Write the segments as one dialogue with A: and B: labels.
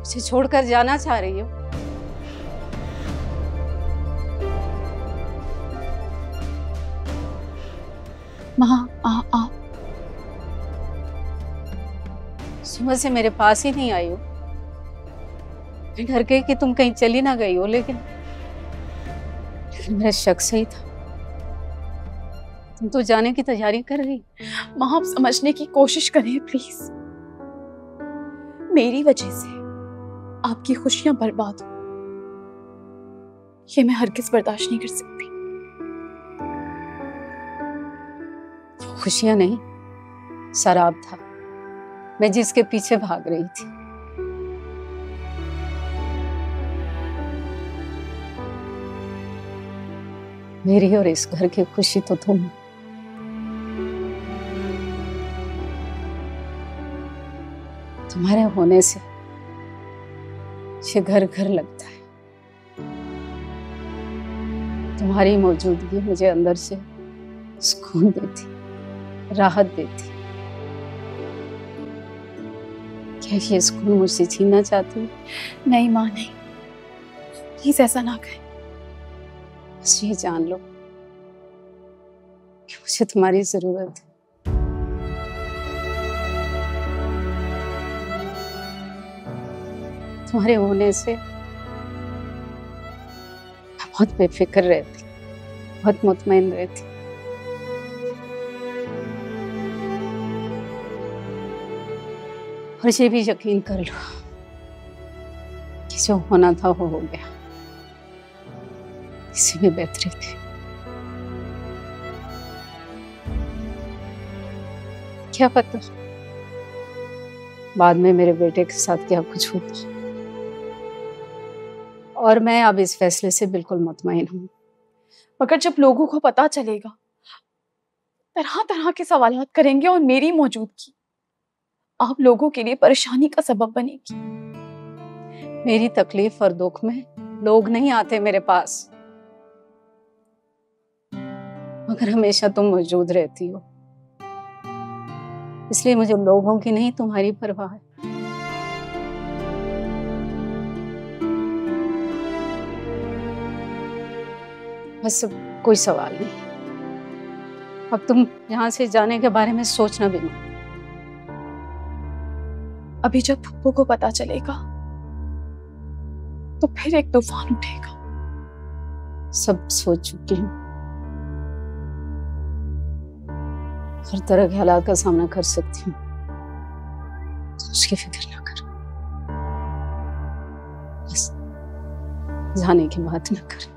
A: मुझे छोड़कर जाना चाह रही हो?
B: माँ आप
A: सुबह से मेरे पास ही नहीं आई हो। मैं डर गई कि तुम कहीं चली ना गई हो, लेकिन मेरा शक सही था। तुम तो जाने की तैयारी कर रही।
B: माँ आप समझने की कोशिश करें प्लीज। मेरी वजह से आपकी खुशियां बर्बाद हो, ये मैं हरगिज़ बर्दाश्त नहीं कर सकती।
A: खुशियां नहीं, शराब था, मैं जिसके पीछे भाग रही थी। मेरी और इस घर की खुशी तो तुम। तुम्हारे होने से ये घर घर लगता है। तुम्हारी मौजूदगी मुझे अंदर से सुकून देती, राहत देती। क्या ये सुकून मुझसे छीनना चाहती हो?
B: नहीं माँ नहीं, प्लीज ऐसा ना कहें।
A: बस ये जान लो कि मुझे तुम्हारी जरूरत है। तुम्हारे होने से मैं बहुत बेफिक्र रहती, बहुत मुतमईन रहती। और ये भी यकीन कर लो कि जो होना था वो हो गया। इसी में बेहतरी थी। क्या पता बाद में मेरे बेटे के साथ क्या कुछ होता। और मैं अब इस फैसले से बिल्कुल मुतमईन हूँ।
B: मगर जब लोगों को पता चलेगा, तरह तरह के सवालात करेंगे और मेरी मौजूदगी आप लोगों के लिए परेशानी का सबब बनेगी।
A: मेरी तकलीफ और दुख में लोग नहीं आते मेरे पास, मगर हमेशा तुम मौजूद रहती हो। इसलिए मुझे लोगों की नहीं, तुम्हारी परवाह है। बस कोई सवाल नहीं। अब तुम यहाँ से जाने के बारे में सोचना भी मत।
B: अभी जब पप्पू को पता चलेगा तो फिर एक तूफान उठेगा।
A: सब सोच चुकी हूँ। हर तरह के हालात का सामना कर सकती हूँ, तो उसकी फिक्र ना कर। बस जाने की बात ना कर।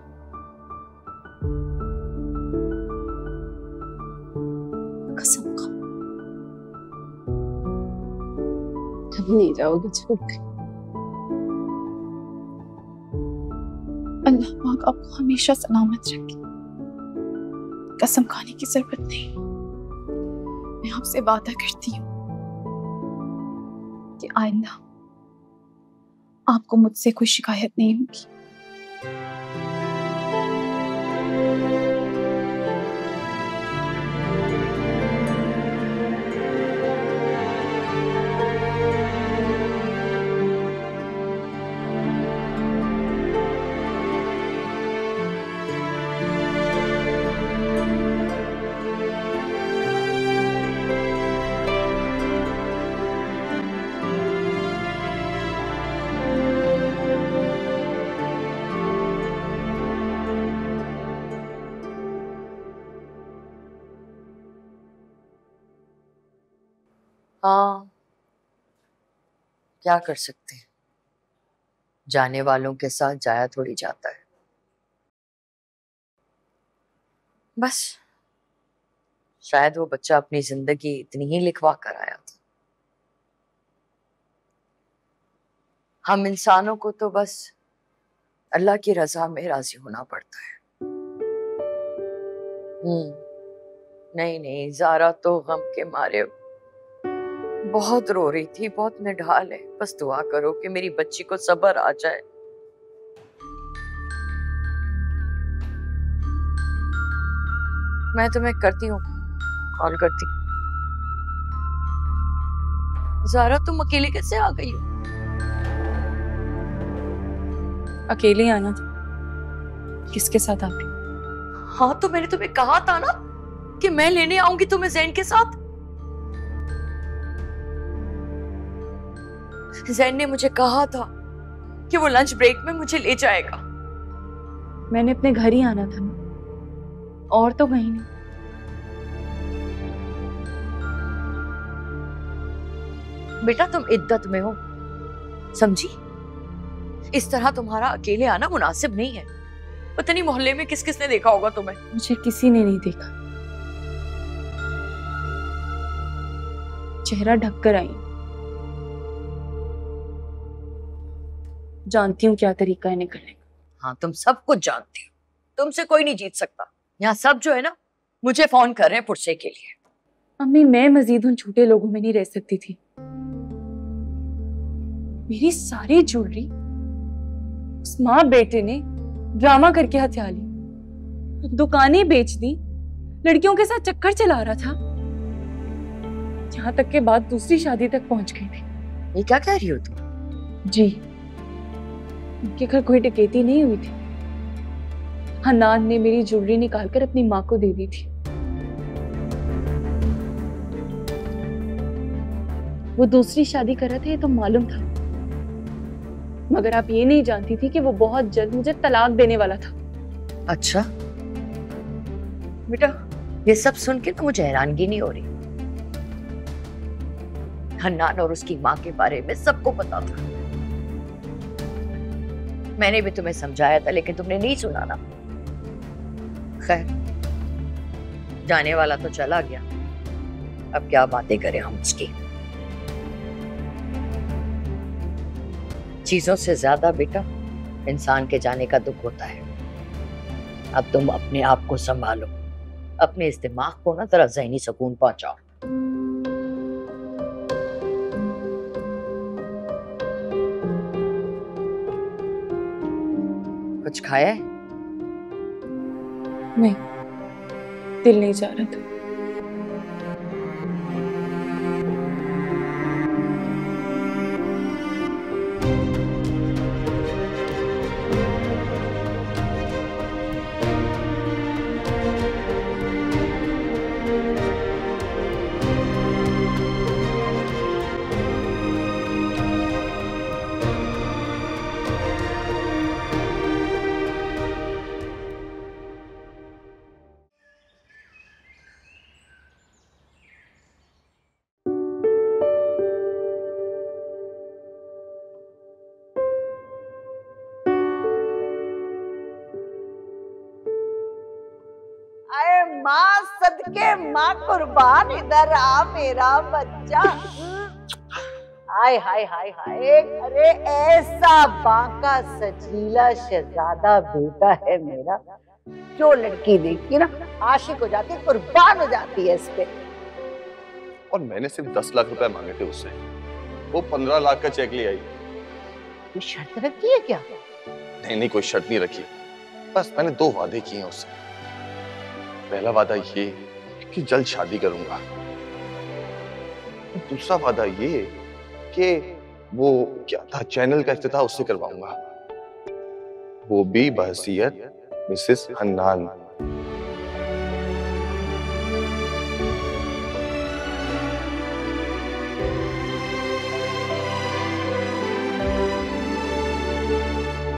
A: कसम खा, कभी नहीं जाओगे छोड़ के।
B: अल्लाह पाक आपको हमेशा सलामत रखे। कसम खाने की जरूरत नहीं। मैं आपसे वादा करती हूँ कि आइंदा आपको मुझसे कोई शिकायत नहीं होगी।
C: हाँ, क्या कर सकते हैं, जाने वालों के साथ जाया थोड़ी जाता है। बस शायद वो बच्चा अपनी जिंदगी इतनी ही लिखवा कर आया था। हम इंसानों को तो बस अल्लाह की रजा में राजी होना पड़ता है। नहीं नहीं, ज़ारा तो गम के मारे बहुत रो रही थी, बहुत निढाल है। बस दुआ करो कि मेरी बच्ची को सब्र आ जाए। मैं तुम्हें करती हूँ, कॉल करती। ज़ारा तुम अकेले कैसे आ गई हो?
B: अकेले ही आना था। किसके साथ आती?
C: हाँ तो मैंने तुम्हें कहा था ना कि मैं लेने आऊंगी तुम्हें जैन के साथ। जैन ने मुझे कहा था कि वो लंच ब्रेक में मुझे ले जाएगा।
B: मैंने अपने घर ही आना था ना, और तो कहीं नहीं।
C: बेटा तुम इद्दत में हो, समझी? इस तरह तुम्हारा अकेले आना मुनासिब नहीं है। पता नहीं मोहल्ले में किस किसने देखा होगा तुम्हें।
B: मुझे किसी ने नहीं देखा, चेहरा ढककर आई। जानती हूँ क्या तरीका है निकलने का।
C: हाँ तुम सब कुछ जानती हो, तुमसे कोई नहीं जीत सकता। यहाँ सब जो है ना मुझे फोन कर रहे हैं पुरसे के लिए।
B: अम्मी मैं मजीद उन झूठे लोगों में नहीं रह सकती थी। मेरी सारी ज्वेलरी उस माँ बेटे ने ड्रामा करके हथिया ली, दुकानें बेच दी, लड़कियों के साथ चक्कर चला रहा था, यहाँ तक के बाद दूसरी शादी तक पहुंच गई थी।
C: ये क्या कह रही हो तुम?
B: जी, उनके घर कोई डकैती नहीं हुई थी। हन्नान ने मेरी ज्वेलरी निकालकर अपनी माँ को दे दी थी। वो दूसरी शादी कर रहा था ये तो मालूम था, मगर आप ये नहीं जानती थी कि वो बहुत जल्द मुझे तलाक देने वाला था।
C: अच्छा बेटा, ये सब सुन के तो मुझे हैरानगी नहीं हो रही। हन्नान और उसकी माँ के बारे में सबको पता था। मैंने भी तुम्हें समझाया था लेकिन तुमने नहीं सुना ना। खैर, जाने वाला तो चला गया, अब क्या बातें करें हम उसकी। चीजों से ज्यादा बेटा इंसान के जाने का दुख होता है। अब तुम अपने आप को संभालो, अपने इस दिमाग को ना जरा ज़हनी सुकून पहुंचाओ। कुछ खाया है?
B: नहीं, दिल नहीं जा रहा था।
D: माँ सदके माँ कुर्बान, इधर आ मेरा बच्चा। हाय हाय हाय हाय, अरे ऐसा बांका सजीला शहजादा बेटा है मेरा, जो लड़की देखती ना आशिक हो जाती है, कुर्बान हो जाती है इस पे।
E: और मैंने सिर्फ 10 लाख रुपए मांगे थे उससे, वो 15 लाख का चेक ले आई।
D: कोई शर्त रखी है क्या?
E: नहीं, कोई शर्त नहीं रखी, बस मैंने 2 वादे किए हैं उससे। पहला वादा ये कि जल्द शादी करूंगा, दूसरा वादा ये कि वो क्या था, चैनल का इफ्तिताह उससे करवाऊंगा, वो भी बहसीयत मिसेस हन्नान।